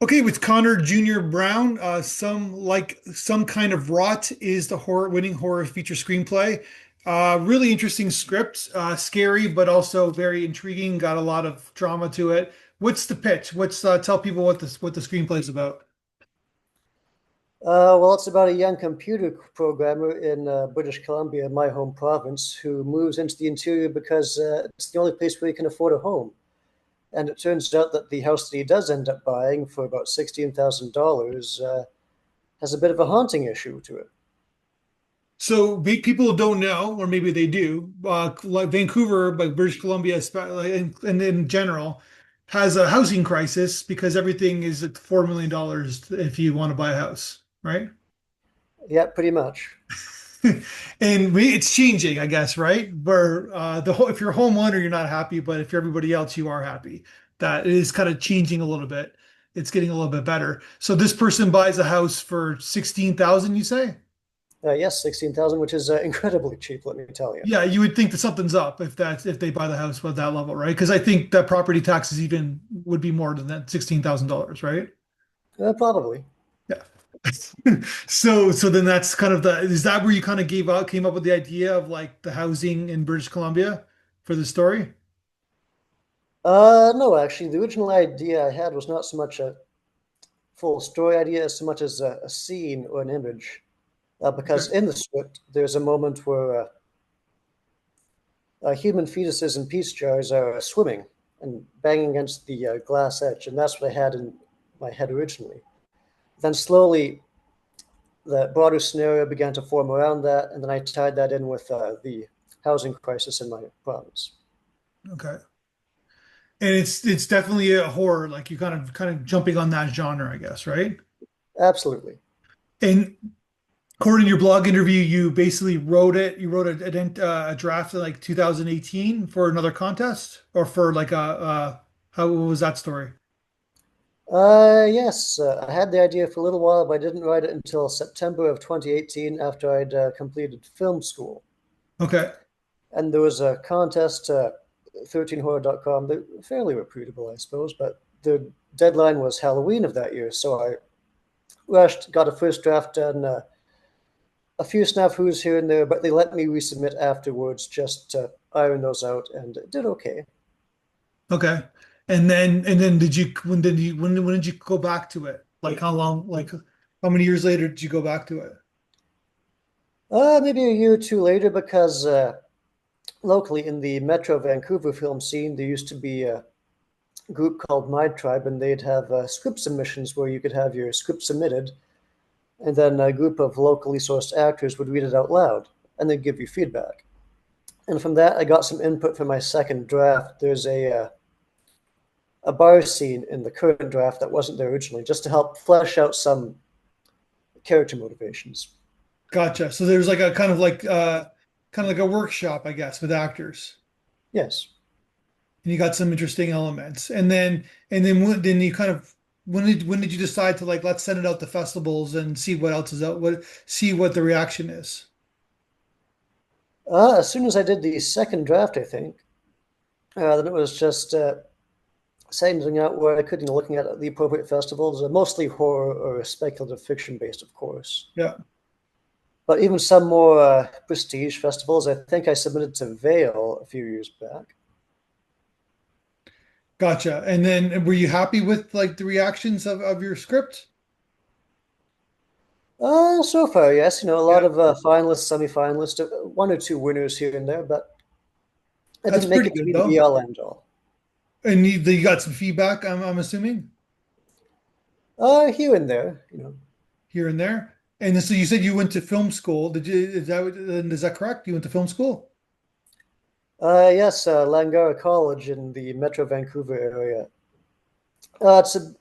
Okay, with Connor Jr. Brown, some kind of rot is the horror winning horror feature screenplay. Really interesting script, scary but also very intriguing. Got a lot of drama to it. What's the pitch? What's tell people what the screenplay is about? Well, it's about a young computer programmer in British Columbia, my home province, who moves into the interior because it's the only place where he can afford a home. And it turns out that the house that he does end up buying for about $16,000 has a bit of a haunting issue to it. So people don't know, or maybe they do. Like Vancouver, like British Columbia, and in general, has a housing crisis because everything is at $4 million if you want to buy a house, right? Yeah, pretty much. And it's changing, I guess, right? Where if you're a homeowner, you're not happy, but if you're everybody else, you are happy. That is kind of changing a little bit. It's getting a little bit better. So this person buys a house for 16,000, you say? Yes, 16,000, which is incredibly cheap, let me tell you. Yeah, you would think that something's up if they buy the house with that level, right? Because I think that property taxes even would be more than that $16,000, right? Probably. Yeah. So then that's kind of is that where you kind of came up with the idea of like the housing in British Columbia for the story? No, actually, the original idea I had was not so much a full story idea as so much as a scene or an image. Okay. Because in the script, there's a moment where human fetuses in peace jars are swimming and banging against the glass edge, and that's what I had in my head originally. Then slowly, the broader scenario began to form around that, and then I tied that in with the housing crisis in my province. Okay. And it's definitely a horror, like you kind of jumping on that genre, I guess, right? Absolutely. And according to your blog interview, you basically wrote it. You wrote a draft in like 2018 for another contest, or for like how what was that story? Yes, I had the idea for a little while, but I didn't write it until September of 2018 after I'd completed film school. Okay, And there was a contest, 13horror.com. They're fairly reputable, I suppose, but the deadline was Halloween of that year. So I rushed, got a first draft done, a few snafus here and there, but they let me resubmit afterwards just to iron those out, and it did okay. okay. And then when did you go back to it? Like how long? Like how many years later did you go back to it? Maybe a year or two later, because locally in the Metro Vancouver film scene, there used to be a group called My Tribe, and they'd have script submissions where you could have your script submitted, and then a group of locally sourced actors would read it out loud, and they'd give you feedback. And from that, I got some input for my second draft. There's a bar scene in the current draft that wasn't there originally, just to help flesh out some character motivations. Gotcha. So there's like a kind of like a workshop, I guess, with actors. Yes. And you got some interesting elements. Then you kind of when did you decide to like let's send it out to festivals and see what else is out what see what the reaction is? As soon as I did the second draft, I think, then it was just sending out where I could, looking at the appropriate festivals, mostly horror or speculative fiction based, of course. Yeah, But even some more prestige festivals, I think I submitted to Vale a few years back. gotcha. And then were you happy with like the reactions of your script? So far, yes. A lot Yeah, of finalists, semi-finalists, one or two winners here and there, but it that's didn't make pretty it to good be the though. be-all, end-all. And you got some feedback, I'm assuming, Here and there, here and there. And so you said you went to film school. Is that correct? You went to film school? Yes, Langara College in the Metro Vancouver area. It's a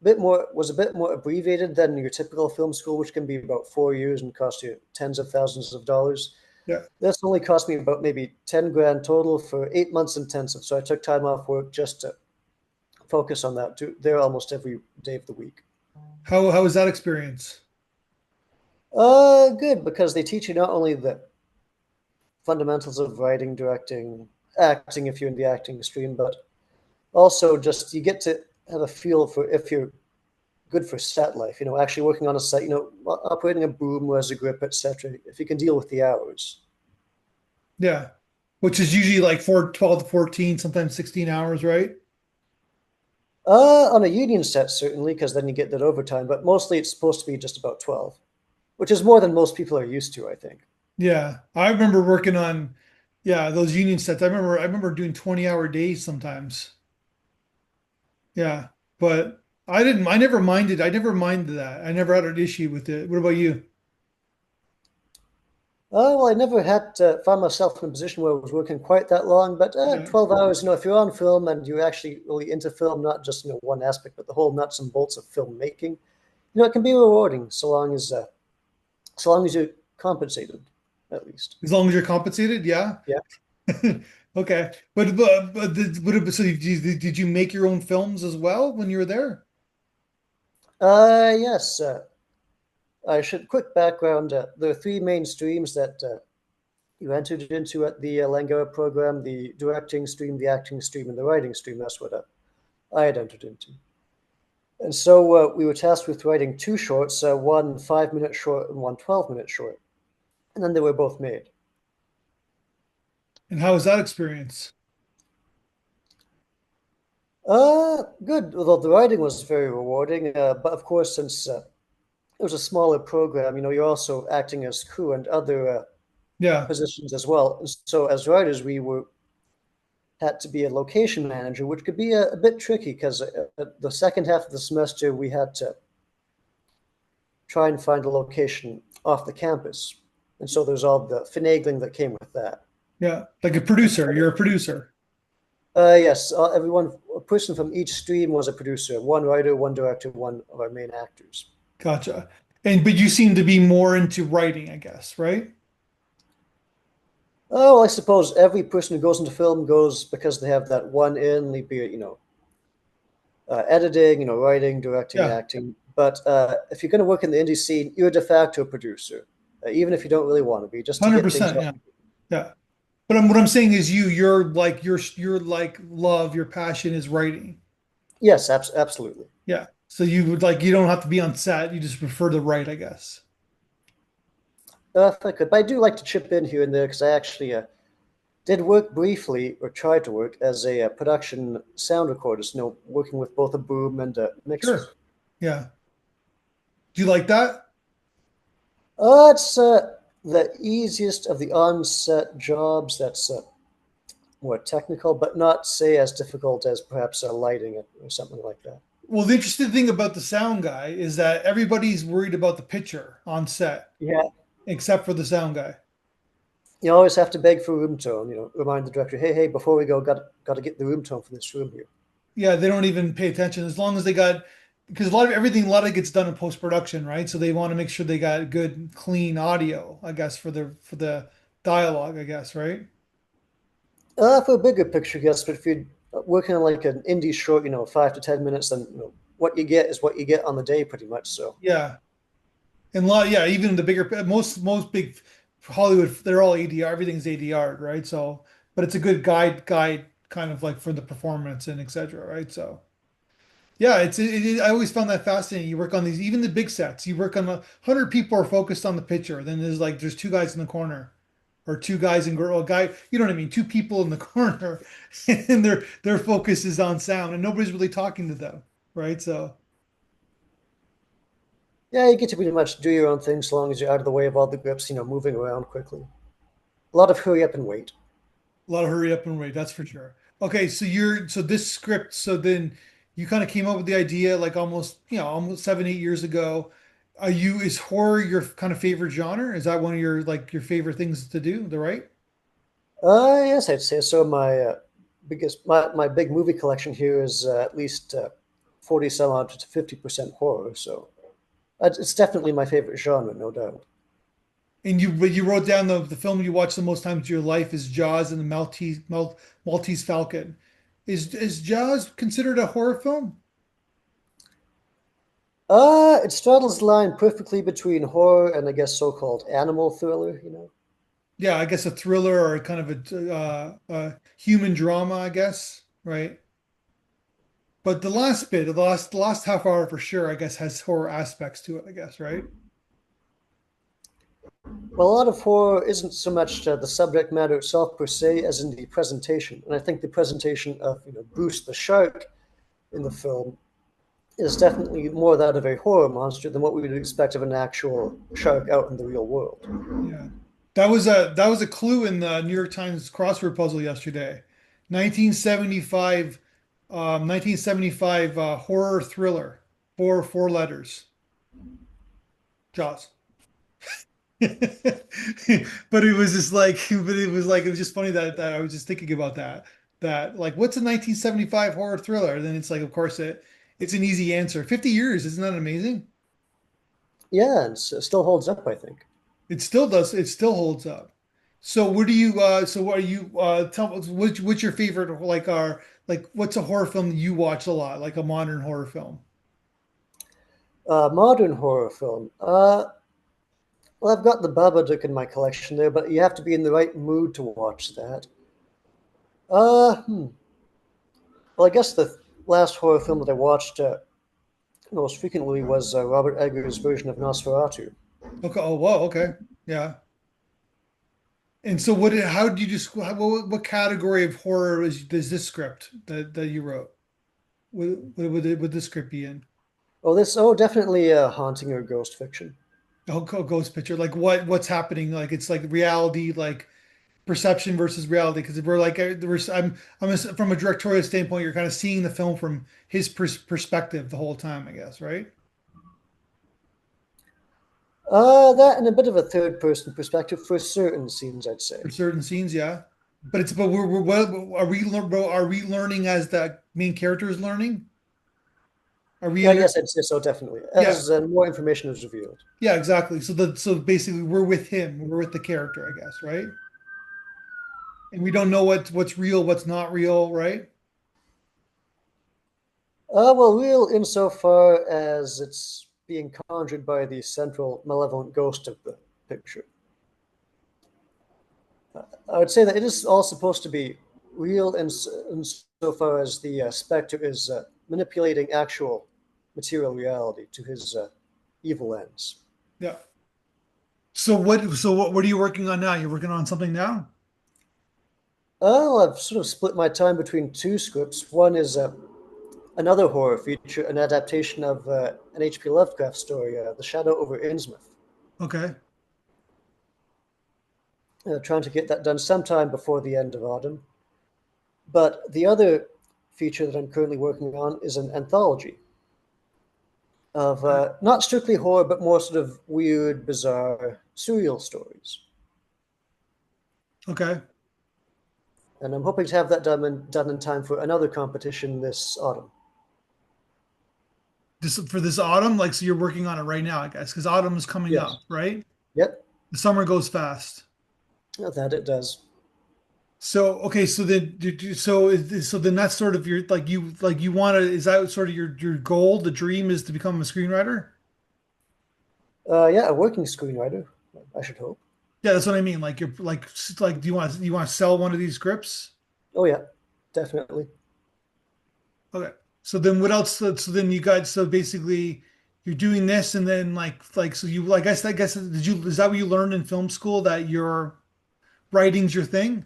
bit more was a bit more abbreviated than your typical film school, which can be about 4 years and cost you tens of thousands of dollars. Yeah. This only cost me about maybe 10 grand total for 8 months intensive. So I took time off work just to focus on that. There almost every day of the week. How was that experience? Good, because they teach you not only the fundamentals of writing, directing, acting if you're in the acting stream, but also just you get to have a feel for if you're good for set life. Actually working on a set, operating a boom as a grip, etc. If you can deal with the hours. Yeah. Which is usually like 12 to 14, sometimes 16 hours, right? On a union set, certainly, because then you get that overtime, but mostly it's supposed to be just about 12, which is more than most people are used to, I think. Yeah. I remember working on, yeah, those union sets. I remember doing 20-hour days sometimes. Yeah. But I never minded that. I never had an issue with it. What about you? Well, I never had to find myself in a position where I was working quite that long, but Yeah. 12 hours, if you're on film and you're actually really into film, not just, one aspect, but the whole nuts and bolts of filmmaking, it can be rewarding so long as you're compensated, at least. As long as you're compensated, yeah. Yeah. Okay. So did you make your own films as well when you were there? Yes. I should quick background. There are three main streams that you entered into at the Langara program: the directing stream, the acting stream, and the writing stream. That's what I had entered into. And so we were tasked with writing two shorts, one 5-minute short and one 12-minute short. And then they were both made. And how was that experience? Good. Although the writing was very rewarding, but of course, since it was a smaller program, you're also acting as crew and other Yeah, positions as well. And so as writers, we were had to be a location manager, which could be a bit tricky because the second half of the semester we had to try and find a location off the campus. And so there's all the finagling that came with that. yeah. Like a producer. You're a producer. Yes, a person from each stream was a producer, one writer, one director, one of our main actors. Gotcha. But you seem to be more into writing, I guess, right? Oh, I suppose every person who goes into film goes because they have that one in, be it, editing, writing, directing, Yeah, acting. But if you're going to work in the indie scene, you're a de facto producer, even if you don't really want to be, just to get things 100%. off. Yeah, yeah. But what I'm saying is you're like love, your passion is writing. Yes, absolutely. Yeah. So you don't have to be on set. You just prefer to write, I guess. If I could, but I do like to chip in here and there because I actually did work briefly, or tried to work as a production sound recordist, working with both a boom and a mixer. Sure. Yeah. Do you like that? It's the easiest of the on-set jobs. That's more technical, but not, say, as difficult as perhaps lighting it or something like that. Well, the interesting thing about the sound guy is that everybody's worried about the picture on set, Yeah, except for the sound guy. you always have to beg for room tone. Remind the director, hey, before we go, got to get the room tone for this room here. Yeah, they don't even pay attention as long as they got because a lot of it gets done in post production, right? So they want to make sure they got good, clean audio, I guess, for the dialogue, I guess, right? For a bigger picture, yes, but if you're working on like an indie short, 5 to 10 minutes, then what you get is what you get on the day, pretty much. So Yeah, and yeah, even the bigger, most big Hollywood, they're all ADR. Everything's ADR, right? So, but it's a good guide kind of like for the performance and etc. Right? So. Yeah, I always found that fascinating. You work on these, even the big sets. You work on 100 people are focused on the picture. Then there's two guys in the corner, or two guys and girl, a guy. You know what I mean? Two people in the corner, and their focus is on sound, and nobody's really talking to them, right? So yeah, you get to pretty much do your own thing so long as you're out of the way of all the grips, moving around quickly. A lot of hurry up and wait. a lot of hurry up and wait. That's for sure. Okay, so this script. So then you kind of came up with the idea like almost 7, 8 years ago. Is horror your kind of favorite genre? Is that one of your favorite things to do? The right? Yes, I'd say so. My big movie collection here is at least 40 some odd to 50% horror. So it's definitely my favorite genre, no doubt. And you wrote down the film you watched the most times in your life is Jaws and the Maltese Falcon. Is Jaws considered a horror film? It straddles the line perfectly between horror and I guess so-called animal thriller. Yeah, I guess a thriller or kind of a human drama, I guess, right? But the last bit, the last half hour for sure, I guess, has horror aspects to it, I guess, right? Well, a lot of horror isn't so much the subject matter itself per se as in the presentation. And I think the presentation of Bruce the shark in the film is definitely more that of a horror monster than what we would expect of an actual shark out in the real world. Yeah. That was a clue in the New York Times crossword puzzle yesterday. 1975 1975 horror thriller. Four letters. Jaws. But it was just like it was just funny that I was just thinking about that like what's a 1975 horror thriller? And then it's like of course it's an easy answer. 50 years, isn't that amazing? Yeah, and it still holds up, I think. It still does. It still holds up. So what do you? So what are you? Tell us what's your favorite? Like what's a horror film that you watch a lot? Like a modern horror film. Modern horror film. Well, I've got the Babadook in my collection there, but you have to be in the right mood to watch that. Uh, hmm. Well, I guess the last horror film that I watched most frequently was Robert Eggers' version of Nosferatu. Okay. Oh, whoa. Okay. Yeah. And so How do you just? What category of horror is this script that you wrote? Would this script be in? Definitely haunting or ghost fiction. Oh, ghost picture. Like what's happening? Like it's like reality, like perception versus reality because we're like from a directorial standpoint you're kind of seeing the film from his perspective the whole time, I guess, right? That and a bit of a third person perspective for certain scenes, I'd say. For certain scenes, yeah, but it's but we're what are we learning as the main character is learning? Are we I inter guess I'd say so, definitely. Yeah, As more information is revealed. yeah, exactly. So basically we're with him, we're with the character, I guess, right? And we don't know what's real, what's not real, right? Well, real insofar as it's being conjured by the central malevolent ghost of the picture. I would say that it is all supposed to be real insofar as the spectre is manipulating actual material reality to his evil ends. Yeah. What are you working on now? You're working on something now? Well, I've sort of split my time between two scripts. One is another horror feature, an adaptation of an H.P. Lovecraft story, The Shadow over Innsmouth. Okay. Trying to get that done sometime before the end of autumn. But the other feature that I'm currently working on is an anthology of not strictly horror, but more sort of weird, bizarre, surreal stories. Okay. And I'm hoping to have that done in time for another competition this autumn. This autumn, like so you're working on it right now, I guess, because autumn is coming Yes. up, right? Yep. The summer goes fast. That it does. So okay, so then so then that's sort of your like you want to is that sort of your goal, the dream is to become a screenwriter? Yeah, a working screenwriter, I should hope. Yeah, that's what I mean. Like like do you want to sell one of these scripts? Oh, yeah, definitely. Okay. So then what else? So then you got so basically you're doing this and then like so you like I guess did you is that what you learned in film school that your writing's your thing?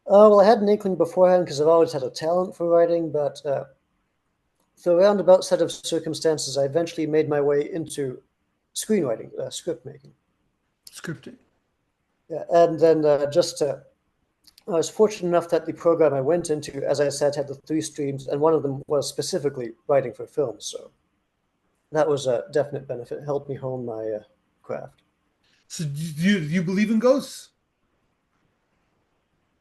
Well, I had an inkling beforehand because I've always had a talent for writing, but through a roundabout set of circumstances, I eventually made my way into screenwriting, script making. Scripting. Yeah, and then I was fortunate enough that the program I went into, as I said, had the three streams, and one of them was specifically writing for films. So that was a definite benefit. It helped me hone my craft. So do you believe in ghosts?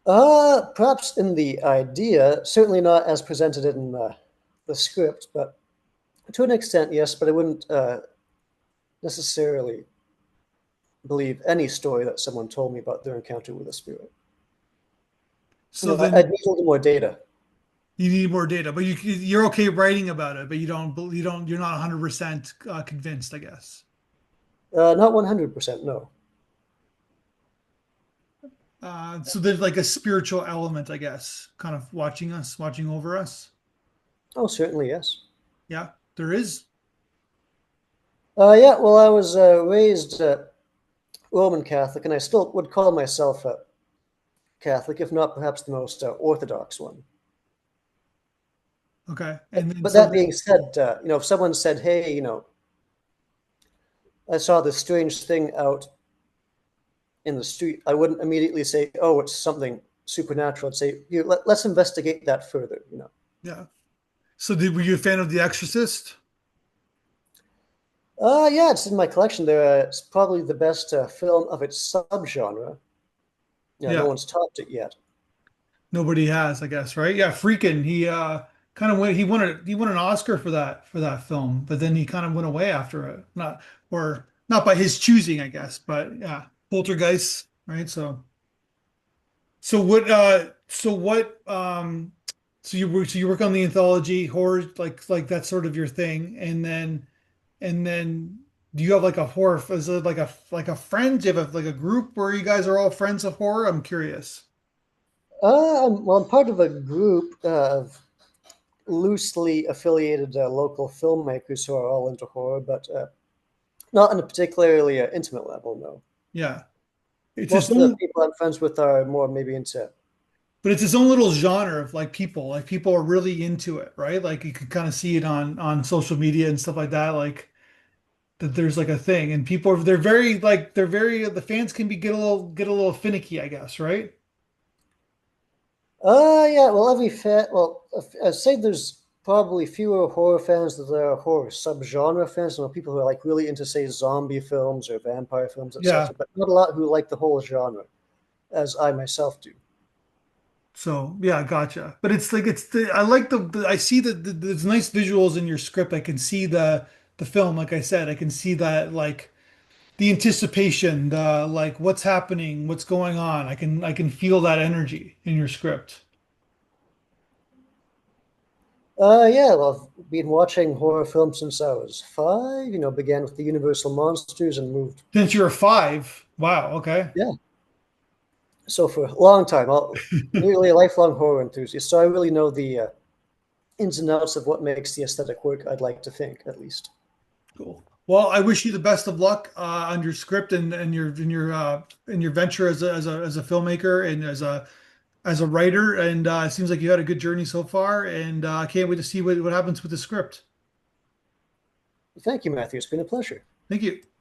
Perhaps in the idea, certainly not as presented in the script, but to an extent, yes. But I wouldn't necessarily believe any story that someone told me about their encounter with a spirit. So I'd then need a little more data. you need more data, but you're okay writing about it, but you're not 100% convinced, I guess. Not 100%, no. So there's like a spiritual element, I guess, kind of watching us, watching over us. Oh, certainly, yes. Yeah, there is. Yeah, well, I was raised Roman Catholic, and I still would call myself a Catholic, if not perhaps the most orthodox one. Okay. And But, then but so that being said, if someone said, "Hey, I saw this strange thing out in the street," I wouldn't immediately say, "Oh, it's something supernatural." I'd say, let's investigate that further. yeah. So were you a fan of The Exorcist? Yeah, it's in my collection there. It's probably the best film of its subgenre. Yeah, no Yeah. one's topped it yet. Nobody has, I guess, right? Yeah, Freakin'. He kind of went he won an Oscar for that film, but then he kind of went away after it. Not or not by his choosing, I guess, but yeah. Poltergeist, right? So you work on the anthology horror, like that's sort of your thing, and then do you have like a horror, is it like a friend? Do you have like a group where you guys are all friends of horror? I'm curious. I'm part of a group of loosely affiliated local filmmakers who are all into horror, but not on a particularly intimate level, no. Yeah. It's its Most of the own, people I'm friends with are more maybe into. but it's its own little genre of like people are really into it, right? Like you could kind of see it on social media and stuff like that, like that there's like a thing, and people are they're very the fans can be get a little finicky, I guess, right? Yeah, well, I'd say there's probably fewer horror fans than there are horror subgenre fans. People who are like really into, say, zombie films or vampire films, Yeah. etc. But not a lot who like the whole genre, as I myself do. So yeah, gotcha. But it's like I like I see there's nice visuals in your script. I can see the film, like I said, I can see that like the anticipation, the like what's happening, what's going on. I can feel that energy in your script. Yeah, well, I've been watching horror films since I was five. Began with the Universal monsters and moved. Since you're five, wow, okay. Yeah, so for a long time, nearly a lifelong horror enthusiast. So I really know the ins and outs of what makes the aesthetic work. I'd like to think, at least. Cool. Well, I wish you the best of luck on your script and in your venture as a filmmaker and as a writer. And it seems like you had a good journey so far. And I can't wait to see what happens with the script. Thank you, Matthew. It's been a pleasure. Thank you.